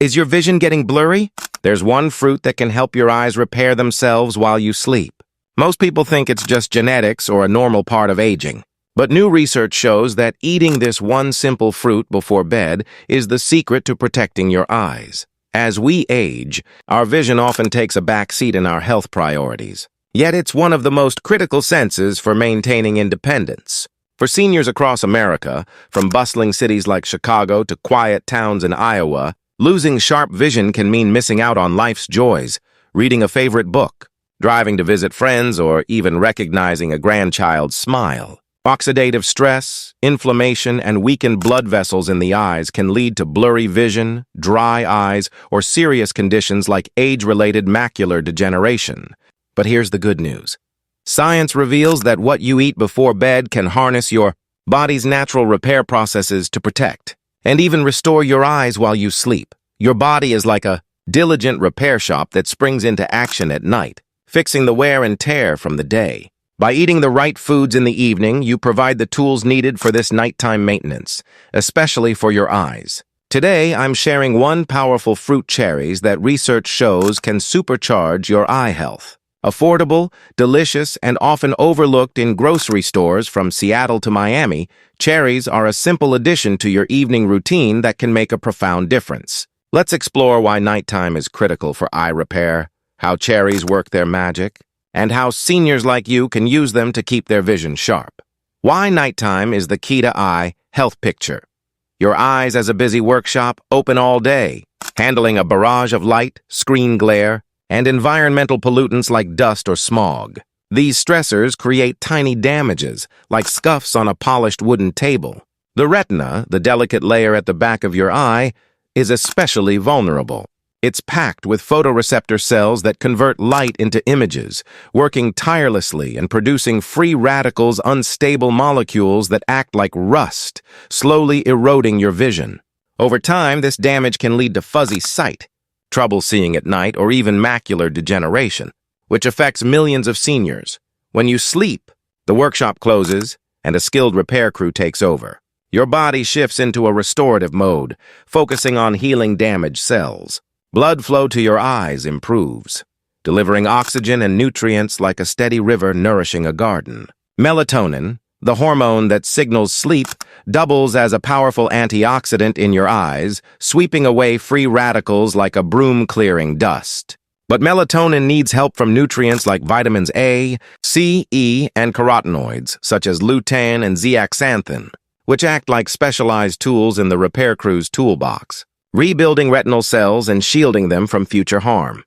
Is your vision getting blurry? There's one fruit that can help your eyes repair themselves while you sleep. Most people think it's just genetics or a normal part of aging. But new research shows that eating this one simple fruit before bed is the secret to protecting your eyes. As we age, our vision often takes a back seat in our health priorities. Yet it's one of the most critical senses for maintaining independence. For seniors across America, from bustling cities like Chicago to quiet towns in Iowa, losing sharp vision can mean missing out on life's joys, reading a favorite book, driving to visit friends, or even recognizing a grandchild's smile. Oxidative stress, inflammation, and weakened blood vessels in the eyes can lead to blurry vision, dry eyes, or serious conditions like age-related macular degeneration. But here's the good news. Science reveals that what you eat before bed can harness your body's natural repair processes to protect and even restore your eyes while you sleep. Your body is like a diligent repair shop that springs into action at night, fixing the wear and tear from the day. By eating the right foods in the evening, you provide the tools needed for this nighttime maintenance, especially for your eyes. Today, I'm sharing one powerful fruit, cherries, that research shows can supercharge your eye health. Affordable, delicious, and often overlooked in grocery stores from Seattle to Miami, cherries are a simple addition to your evening routine that can make a profound difference. Let's explore why nighttime is critical for eye repair, how cherries work their magic, and how seniors like you can use them to keep their vision sharp. Why nighttime is the key to eye health picture. Your eyes as a busy workshop, open all day, handling a barrage of light, screen glare, and environmental pollutants like dust or smog. These stressors create tiny damages, like scuffs on a polished wooden table. The retina, the delicate layer at the back of your eye, is especially vulnerable. It's packed with photoreceptor cells that convert light into images, working tirelessly and producing free radicals, unstable molecules that act like rust, slowly eroding your vision. Over time, this damage can lead to fuzzy sight, trouble seeing at night, or even macular degeneration, which affects millions of seniors. When you sleep, the workshop closes and a skilled repair crew takes over. Your body shifts into a restorative mode, focusing on healing damaged cells. Blood flow to your eyes improves, delivering oxygen and nutrients like a steady river nourishing a garden. Melatonin, the hormone that signals sleep, doubles as a powerful antioxidant in your eyes, sweeping away free radicals like a broom clearing dust. But melatonin needs help from nutrients like vitamins A, C, E, and carotenoids, such as lutein and zeaxanthin, which act like specialized tools in the repair crew's toolbox, rebuilding retinal cells and shielding them from future harm.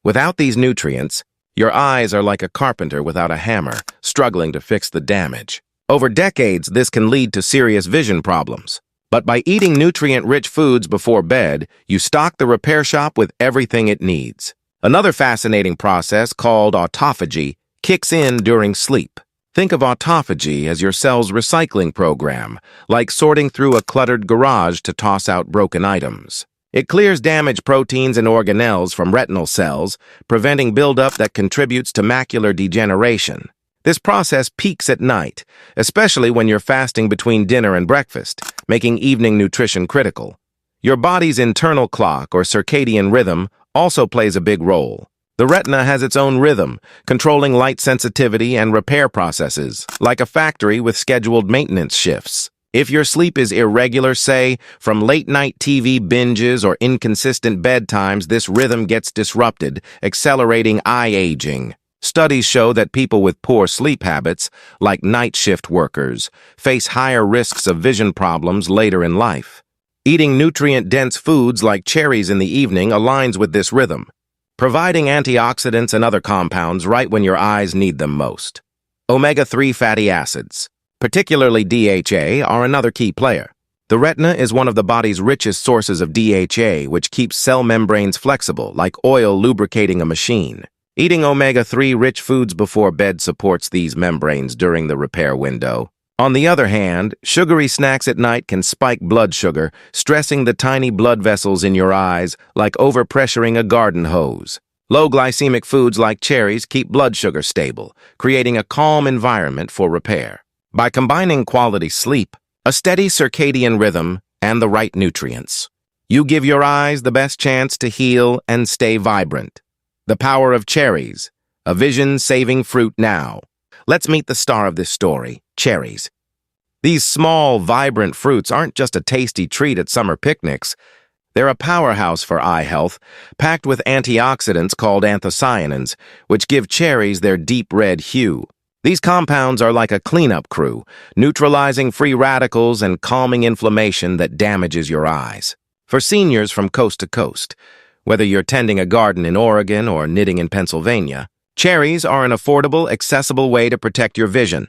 Without these nutrients, your eyes are like a carpenter without a hammer, struggling to fix the damage. Over decades, this can lead to serious vision problems. But by eating nutrient-rich foods before bed, you stock the repair shop with everything it needs. Another fascinating process, called autophagy, kicks in during sleep. Think of autophagy as your cell's recycling program, like sorting through a cluttered garage to toss out broken items. It clears damaged proteins and organelles from retinal cells, preventing buildup that contributes to macular degeneration. This process peaks at night, especially when you're fasting between dinner and breakfast, making evening nutrition critical. Your body's internal clock, or circadian rhythm, also plays a big role. The retina has its own rhythm, controlling light sensitivity and repair processes, like a factory with scheduled maintenance shifts. If your sleep is irregular, say, from late-night TV binges or inconsistent bedtimes, this rhythm gets disrupted, accelerating eye aging. Studies show that people with poor sleep habits, like night shift workers, face higher risks of vision problems later in life. Eating nutrient-dense foods like cherries in the evening aligns with this rhythm, providing antioxidants and other compounds right when your eyes need them most. Omega-3 fatty acids, particularly DHA, are another key player. The retina is one of the body's richest sources of DHA, which keeps cell membranes flexible, like oil lubricating a machine. Eating omega-3 rich foods before bed supports these membranes during the repair window. On the other hand, sugary snacks at night can spike blood sugar, stressing the tiny blood vessels in your eyes like overpressuring a garden hose. Low glycemic foods like cherries keep blood sugar stable, creating a calm environment for repair. By combining quality sleep, a steady circadian rhythm, and the right nutrients, You give your eyes the best chance to heal and stay vibrant. The power of cherries, a vision-saving fruit now. Let's meet the star of this story, cherries. These small, vibrant fruits aren't just a tasty treat at summer picnics. They're a powerhouse for eye health, packed with antioxidants called anthocyanins, which give cherries their deep red hue. These compounds are like a cleanup crew, neutralizing free radicals and calming inflammation that damages your eyes. For seniors from coast to coast, whether you're tending a garden in Oregon or knitting in Pennsylvania, cherries are an affordable, accessible way to protect your vision.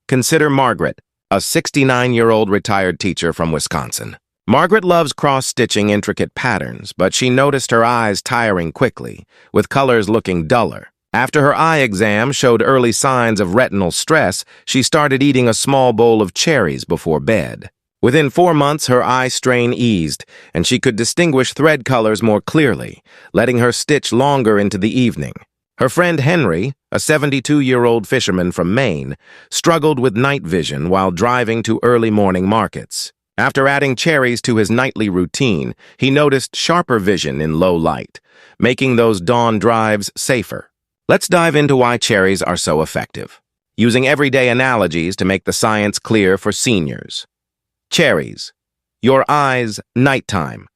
Consider Margaret, a 69-year-old retired teacher from Wisconsin. Margaret loves cross-stitching intricate patterns, but she noticed her eyes tiring quickly, with colors looking duller. After her eye exam showed early signs of retinal stress, she started eating a small bowl of cherries before bed. Within 4 months, her eye strain eased, and she could distinguish thread colors more clearly, letting her stitch longer into the evening. Her friend Henry, a 72-year-old fisherman from Maine, struggled with night vision while driving to early morning markets. After adding cherries to his nightly routine, he noticed sharper vision in low light, making those dawn drives safer. Let's dive into why cherries are so effective, using everyday analogies to make the science clear for seniors. Cherries, your eyes, nighttime.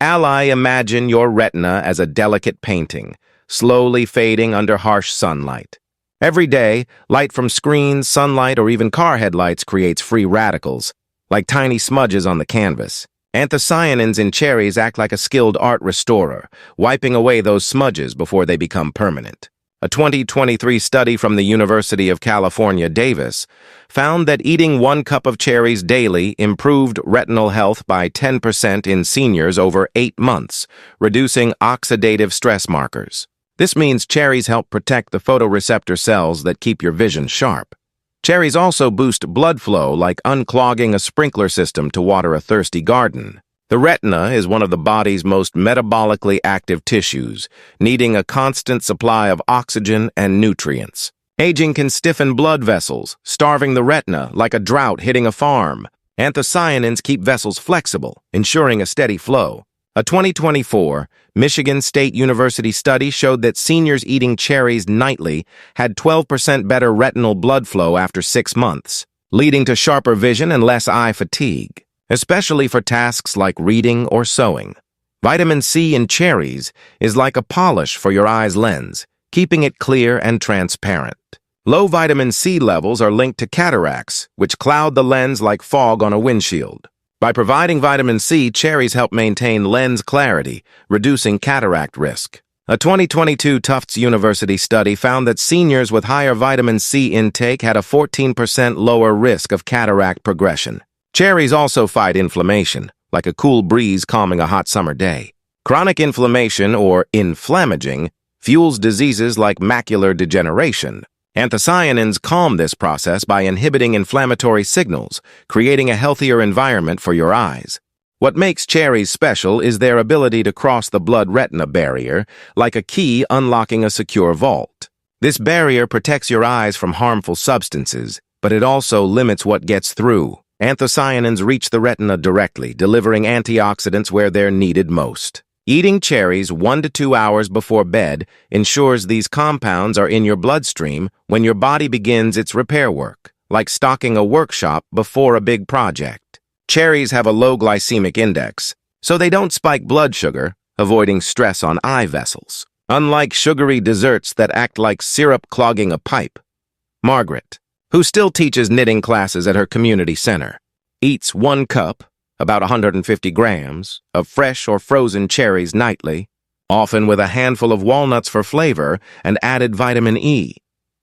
Imagine your retina as a delicate painting, slowly fading under harsh sunlight. Every day, light from screens, sunlight, or even car headlights creates free radicals, like tiny smudges on the canvas. Anthocyanins in cherries act like a skilled art restorer, wiping away those smudges before they become permanent. A 2023 study from the University of California, Davis, found that eating 1 cup of cherries daily improved retinal health by 10% in seniors over 8 months, reducing oxidative stress markers. This means cherries help protect the photoreceptor cells that keep your vision sharp. Cherries also boost blood flow, like unclogging a sprinkler system to water a thirsty garden. The retina is one of the body's most metabolically active tissues, needing a constant supply of oxygen and nutrients. Aging can stiffen blood vessels, starving the retina like a drought hitting a farm. Anthocyanins keep vessels flexible, ensuring a steady flow. A 2024 Michigan State University study showed that seniors eating cherries nightly had 12% better retinal blood flow after 6 months, leading to sharper vision and less eye fatigue, especially for tasks like reading or sewing. Vitamin C in cherries is like a polish for your eye's lens, keeping it clear and transparent. Low vitamin C levels are linked to cataracts, which cloud the lens like fog on a windshield. By providing vitamin C, cherries help maintain lens clarity, reducing cataract risk. A 2022 Tufts University study found that seniors with higher vitamin C intake had a 14% lower risk of cataract progression. Cherries also fight inflammation, like a cool breeze calming a hot summer day. Chronic inflammation, or inflammaging, fuels diseases like macular degeneration. Anthocyanins calm this process by inhibiting inflammatory signals, creating a healthier environment for your eyes. What makes cherries special is their ability to cross the blood-retina barrier, like a key unlocking a secure vault. This barrier protects your eyes from harmful substances, but it also limits what gets through. Anthocyanins reach the retina directly, delivering antioxidants where they're needed most. Eating cherries 1 to 2 hours before bed ensures these compounds are in your bloodstream when your body begins its repair work, like stocking a workshop before a big project. Cherries have a low glycemic index, so they don't spike blood sugar, avoiding stress on eye vessels. Unlike sugary desserts that act like syrup clogging a pipe, Margaret, who still teaches knitting classes at her community center, eats 1 cup, about 150 grams, of fresh or frozen cherries nightly, often with a handful of walnuts for flavor and added vitamin E.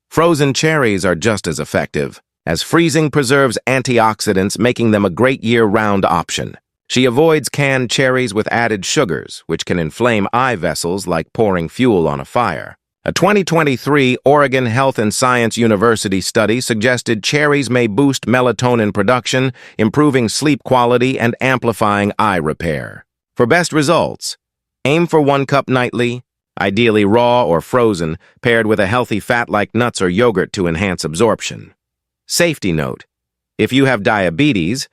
Frozen cherries are just as effective, as freezing preserves antioxidants, making them a great year-round option. She avoids canned cherries with added sugars, which can inflame eye vessels like pouring fuel on a fire. A 2023 Oregon Health and Science University study suggested cherries may boost melatonin production, improving sleep quality and amplifying eye repair. For best results, aim for 1 cup nightly, ideally raw or frozen, paired with a healthy fat like nuts or yogurt to enhance absorption. Safety note: if you have diabetes,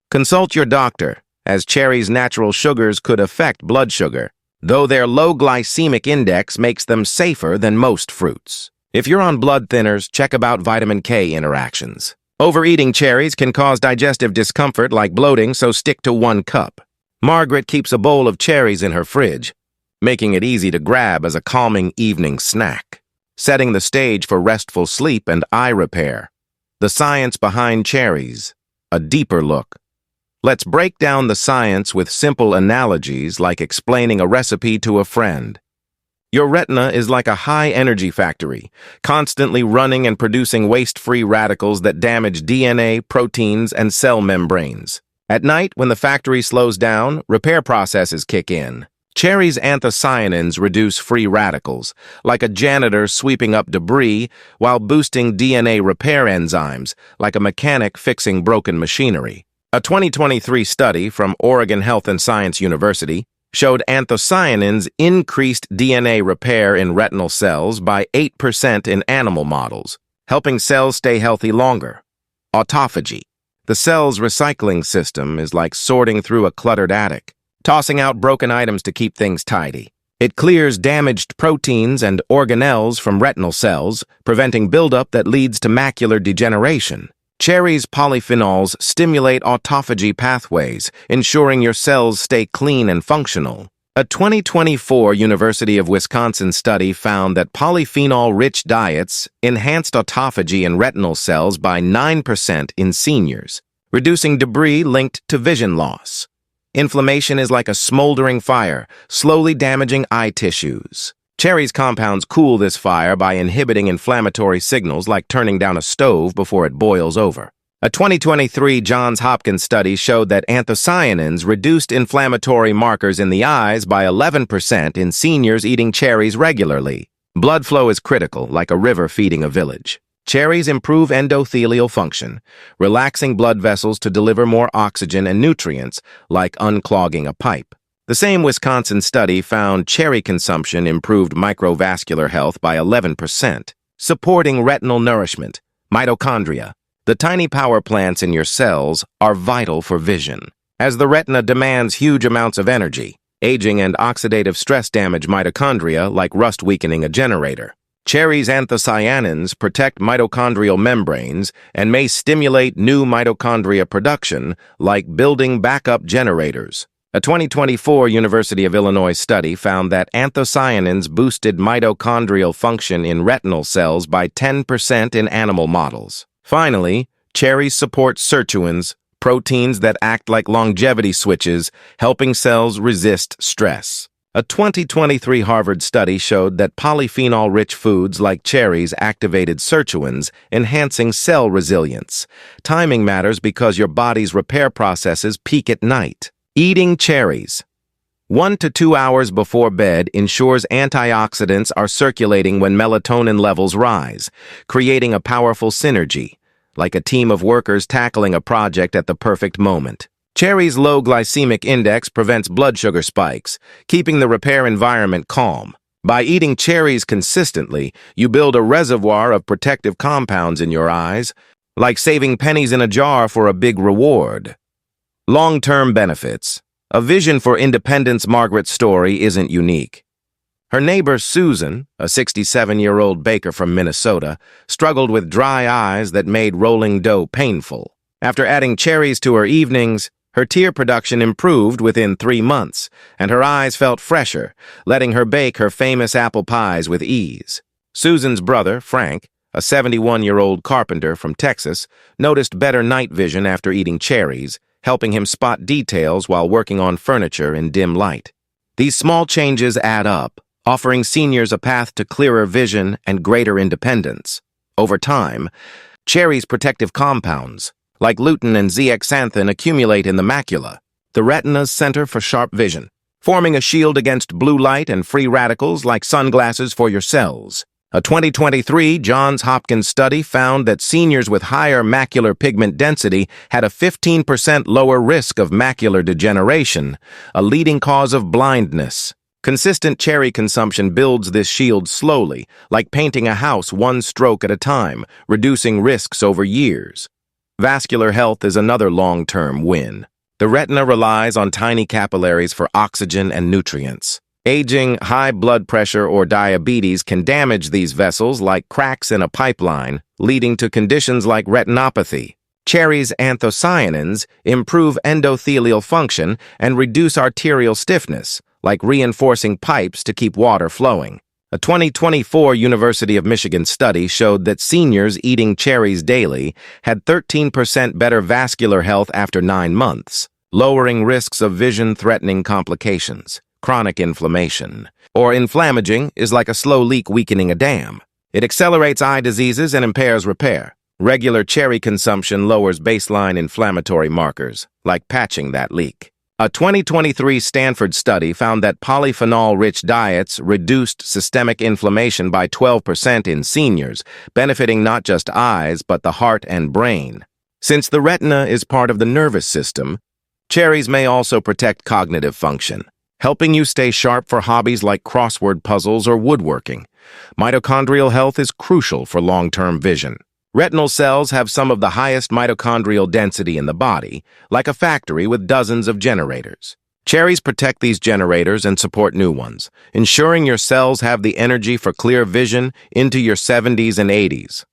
consult your doctor, as cherries' natural sugars could affect blood sugar, though their low glycemic index makes them safer than most fruits. If you're on blood thinners, check about vitamin K interactions. Overeating cherries can cause digestive discomfort like bloating, so stick to 1 cup. Margaret keeps a bowl of cherries in her fridge, making it easy to grab as a calming evening snack, setting the stage for restful sleep and eye repair. The science behind cherries, a deeper look. Let's break down the science with simple analogies like explaining a recipe to a friend. Your retina is like a high-energy factory, constantly running and producing waste-free radicals that damage DNA, proteins, and cell membranes. At night, when the factory slows down, repair processes kick in. Cherries' anthocyanins reduce free radicals, like a janitor sweeping up debris while boosting DNA repair enzymes, like a mechanic fixing broken machinery. A 2023 study from Oregon Health and Science University showed anthocyanins increased DNA repair in retinal cells by 8% in animal models, helping cells stay healthy longer. Autophagy. The cell's recycling system is like sorting through a cluttered attic, tossing out broken items to keep things tidy. It clears damaged proteins and organelles from retinal cells, preventing buildup that leads to macular degeneration. Cherries' polyphenols stimulate autophagy pathways, ensuring your cells stay clean and functional. A 2024 University of Wisconsin study found that polyphenol-rich diets enhanced autophagy in retinal cells by 9% in seniors, reducing debris linked to vision loss. Inflammation is like a smoldering fire, slowly damaging eye tissues. Cherries' compounds cool this fire by inhibiting inflammatory signals like turning down a stove before it boils over. A 2023 Johns Hopkins study showed that anthocyanins reduced inflammatory markers in the eyes by 11% in seniors eating cherries regularly. Blood flow is critical, like a river feeding a village. Cherries improve endothelial function, relaxing blood vessels to deliver more oxygen and nutrients, like unclogging a pipe. The same Wisconsin study found cherry consumption improved microvascular health by 11%, supporting retinal nourishment. Mitochondria, the tiny power plants in your cells, are vital for vision. As the retina demands huge amounts of energy, aging and oxidative stress damage mitochondria like rust weakening a generator. Cherries' anthocyanins protect mitochondrial membranes and may stimulate new mitochondria production, like building backup generators. A 2024 University of Illinois study found that anthocyanins boosted mitochondrial function in retinal cells by 10% in animal models. Finally, cherries support sirtuins, proteins that act like longevity switches, helping cells resist stress. A 2023 Harvard study showed that polyphenol-rich foods like cherries activated sirtuins, enhancing cell resilience. Timing matters because your body's repair processes peak at night. Eating cherries 1 to 2 hours before bed ensures antioxidants are circulating when melatonin levels rise, creating a powerful synergy, like a team of workers tackling a project at the perfect moment. Cherries' low glycemic index prevents blood sugar spikes, keeping the repair environment calm. By eating cherries consistently, you build a reservoir of protective compounds in your eyes, like saving pennies in a jar for a big reward. Long-term benefits. A vision for independence. Margaret's story isn't unique. Her neighbor Susan, a 67-year-old baker from Minnesota, struggled with dry eyes that made rolling dough painful. After adding cherries to her evenings, her tear production improved within 3 months, and her eyes felt fresher, letting her bake her famous apple pies with ease. Susan's brother, Frank, a 71-year-old carpenter from Texas, noticed better night vision after eating cherries, helping him spot details while working on furniture in dim light. These small changes add up, offering seniors a path to clearer vision and greater independence. Over time, cherries' protective compounds, like lutein and zeaxanthin, accumulate in the macula, the retina's center for sharp vision, forming a shield against blue light and free radicals like sunglasses for your cells. A 2023 Johns Hopkins study found that seniors with higher macular pigment density had a 15% lower risk of macular degeneration, a leading cause of blindness. Consistent cherry consumption builds this shield slowly, like painting a house one stroke at a time, reducing risks over years. Vascular health is another long-term win. The retina relies on tiny capillaries for oxygen and nutrients. Aging, high blood pressure, or diabetes can damage these vessels like cracks in a pipeline, leading to conditions like retinopathy. Cherries' anthocyanins improve endothelial function and reduce arterial stiffness, like reinforcing pipes to keep water flowing. A 2024 University of Michigan study showed that seniors eating cherries daily had 13% better vascular health after 9 months, lowering risks of vision-threatening complications. Chronic inflammation, or inflammaging, is like a slow leak weakening a dam. It accelerates eye diseases and impairs repair. Regular cherry consumption lowers baseline inflammatory markers, like patching that leak. A 2023 Stanford study found that polyphenol-rich diets reduced systemic inflammation by 12% in seniors, benefiting not just eyes but the heart and brain. Since the retina is part of the nervous system, cherries may also protect cognitive function, helping you stay sharp for hobbies like crossword puzzles or woodworking. Mitochondrial health is crucial for long-term vision. Retinal cells have some of the highest mitochondrial density in the body, like a factory with dozens of generators. Cherries protect these generators and support new ones, ensuring your cells have the energy for clear vision into your 70s and 80s.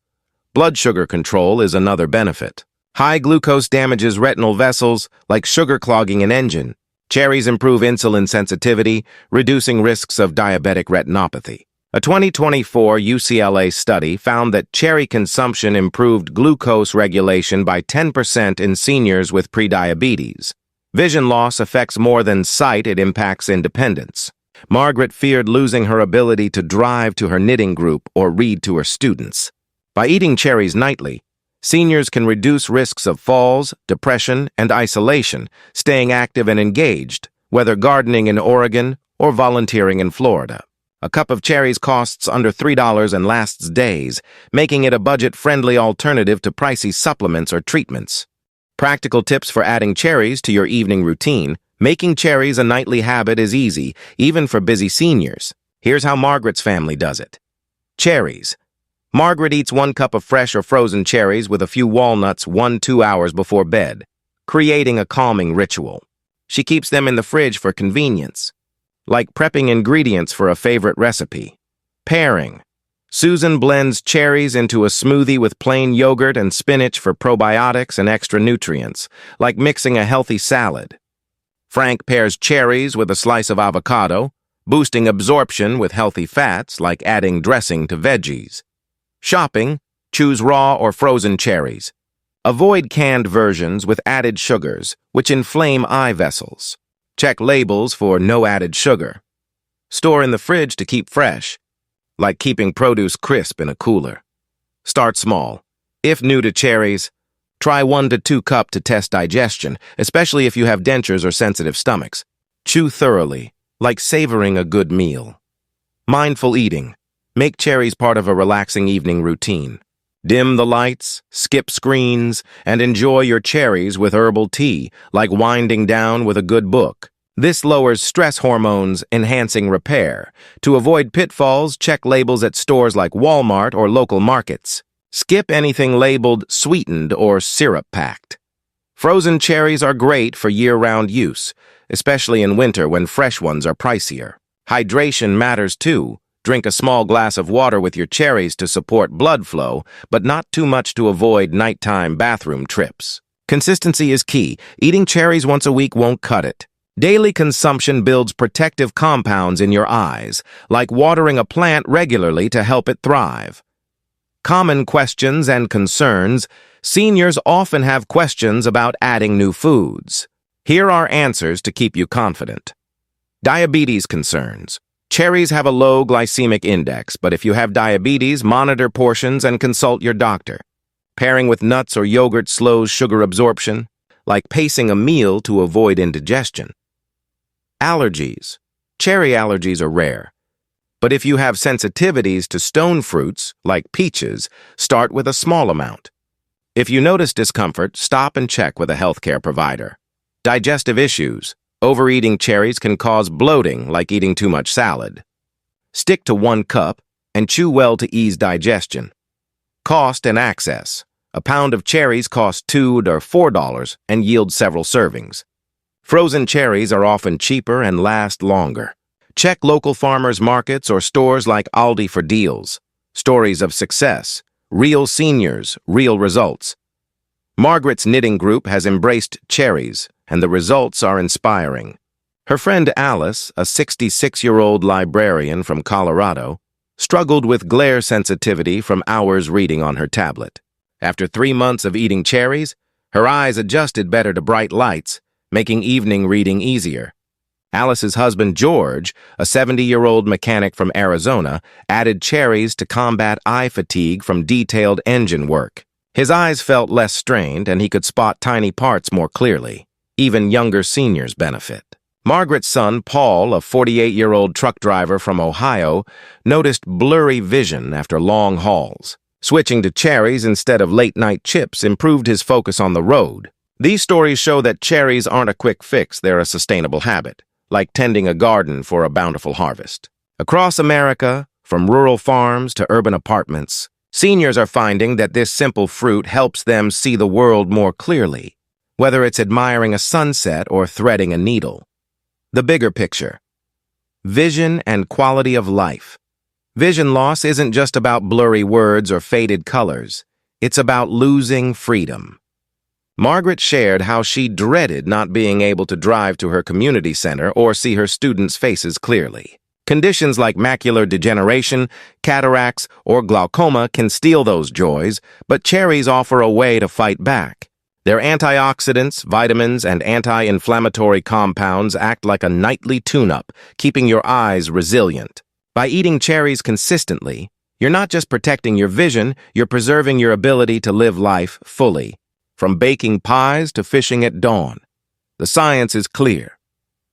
Blood sugar control is another benefit. High glucose damages retinal vessels, like sugar clogging an engine. Cherries improve insulin sensitivity, reducing risks of diabetic retinopathy. A 2024 UCLA study found that cherry consumption improved glucose regulation by 10% in seniors with prediabetes. Vision loss affects more than sight, it impacts independence. Margaret feared losing her ability to drive to her knitting group or read to her students. By eating cherries nightly, seniors can reduce risks of falls, depression, and isolation, staying active and engaged, whether gardening in Oregon or volunteering in Florida. A cup of cherries costs under $3 and lasts days, making it a budget-friendly alternative to pricey supplements or treatments. Practical tips for adding cherries to your evening routine. Making cherries a nightly habit is easy, even for busy seniors. Here's how Margaret's family does it. Cherries. Margaret eats 1 cup of fresh or frozen cherries with a few walnuts 1-2 hours before bed, creating a calming ritual. She keeps them in the fridge for convenience, like prepping ingredients for a favorite recipe. Pairing. Susan blends cherries into a smoothie with plain yogurt and spinach for probiotics and extra nutrients, like mixing a healthy salad. Frank pairs cherries with a slice of avocado, boosting absorption with healthy fats, like adding dressing to veggies. Shopping. Choose raw or frozen cherries. Avoid canned versions with added sugars, which inflame eye vessels. Check labels for no added sugar. Store in the fridge to keep fresh, like keeping produce crisp in a cooler. Start small. If new to cherries, try 1 to 2 cups to test digestion, especially if you have dentures or sensitive stomachs. Chew thoroughly, like savoring a good meal. Mindful eating. Make cherries part of a relaxing evening routine. Dim the lights, skip screens, and enjoy your cherries with herbal tea, like winding down with a good book. This lowers stress hormones, enhancing repair. To avoid pitfalls, check labels at stores like Walmart or local markets. Skip anything labeled sweetened or syrup-packed. Frozen cherries are great for year-round use, especially in winter when fresh ones are pricier. Hydration matters too. Drink a small glass of water with your cherries to support blood flow, but not too much to avoid nighttime bathroom trips. Consistency is key. Eating cherries once a week won't cut it. Daily consumption builds protective compounds in your eyes, like watering a plant regularly to help it thrive. Common questions and concerns. Seniors often have questions about adding new foods. Here are answers to keep you confident. Diabetes concerns. Cherries have a low glycemic index, but if you have diabetes, monitor portions and consult your doctor. Pairing with nuts or yogurt slows sugar absorption, like pacing a meal to avoid indigestion. Allergies. Cherry allergies are rare, but if you have sensitivities to stone fruits, like peaches, start with a small amount. If you notice discomfort, stop and check with a healthcare provider. Digestive issues. Overeating cherries can cause bloating, like eating too much salad. Stick to 1 cup and chew well to ease digestion. Cost and access. A pound of cherries costs $2 to $4 and yields several servings. Frozen cherries are often cheaper and last longer. Check local farmers markets or stores like Aldi for deals. Stories of success. Real seniors, real results. Margaret's knitting group has embraced cherries, and the results are inspiring. Her friend Alice, a 66-year-old librarian from Colorado, struggled with glare sensitivity from hours reading on her tablet. After 3 months of eating cherries, her eyes adjusted better to bright lights, making evening reading easier. Alice's husband George, a 70-year-old mechanic from Arizona, added cherries to combat eye fatigue from detailed engine work. His eyes felt less strained and he could spot tiny parts more clearly. Even younger seniors benefit. Margaret's son, Paul, a 48-year-old truck driver from Ohio, noticed blurry vision after long hauls. Switching to cherries instead of late-night chips improved his focus on the road. These stories show that cherries aren't a quick fix, they're a sustainable habit, like tending a garden for a bountiful harvest. Across America, from rural farms to urban apartments, seniors are finding that this simple fruit helps them see the world more clearly, whether it's admiring a sunset or threading a needle. The bigger picture. Vision and quality of life. Vision loss isn't just about blurry words or faded colors. It's about losing freedom. Margaret shared how she dreaded not being able to drive to her community center or see her students' faces clearly. Conditions like macular degeneration, cataracts, or glaucoma can steal those joys, but cherries offer a way to fight back. Their antioxidants, vitamins, and anti-inflammatory compounds act like a nightly tune-up, keeping your eyes resilient. By eating cherries consistently, you're not just protecting your vision, you're preserving your ability to live life fully. From baking pies to fishing at dawn. The science is clear.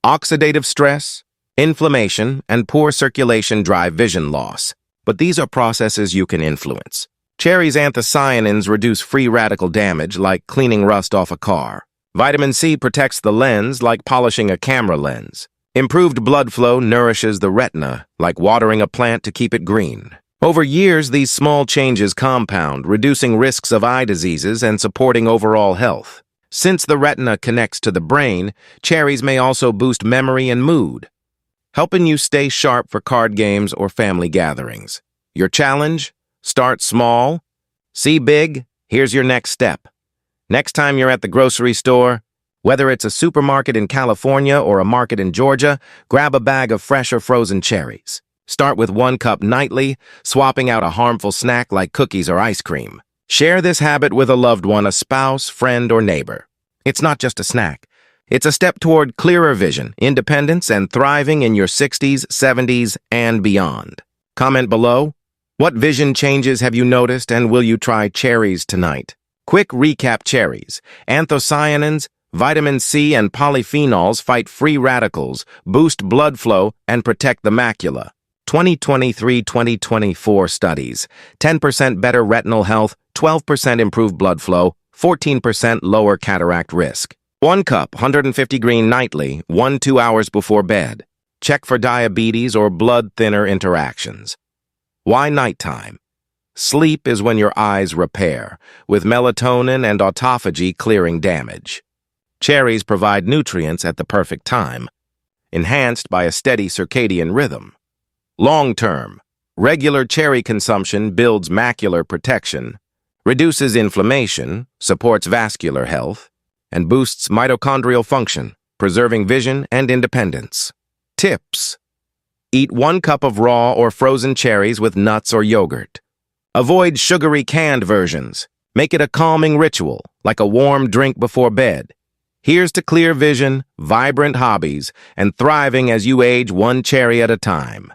Oxidative stress, inflammation, and poor circulation drive vision loss, but these are processes you can influence. Cherries' anthocyanins reduce free radical damage like cleaning rust off a car. Vitamin C protects the lens like polishing a camera lens. Improved blood flow nourishes the retina like watering a plant to keep it green. Over years, these small changes compound, reducing risks of eye diseases and supporting overall health. Since the retina connects to the brain, cherries may also boost memory and mood, helping you stay sharp for card games or family gatherings. Your challenge? Start small. See big. Here's your next step. Next time you're at the grocery store, whether it's a supermarket in California or a market in Georgia, grab a bag of fresh or frozen cherries. Start with 1 cup nightly, swapping out a harmful snack like cookies or ice cream. Share this habit with a loved one, a spouse, friend, or neighbor. It's not just a snack. It's a step toward clearer vision, independence, and thriving in your 60s, 70s, and beyond. Comment below. What vision changes have you noticed, and will you try cherries tonight? Quick recap: cherries. Anthocyanins, vitamin C, and polyphenols fight free radicals, boost blood flow, and protect the macula. 2023-2024 studies. 10% better retinal health, 12% improved blood flow, 14% lower cataract risk. 1 cup, 150 green nightly, 1-2 hours before bed. Check for diabetes or blood thinner interactions. Why nighttime? Sleep is when your eyes repair, with melatonin and autophagy clearing damage. Cherries provide nutrients at the perfect time, enhanced by a steady circadian rhythm. Long-term, regular cherry consumption builds macular protection, reduces inflammation, supports vascular health, and boosts mitochondrial function, preserving vision and independence. Tips: eat 1 cup of raw or frozen cherries with nuts or yogurt. Avoid sugary canned versions. Make it a calming ritual, like a warm drink before bed. Here's to clear vision, vibrant hobbies, and thriving as you age 1 cherry at a time.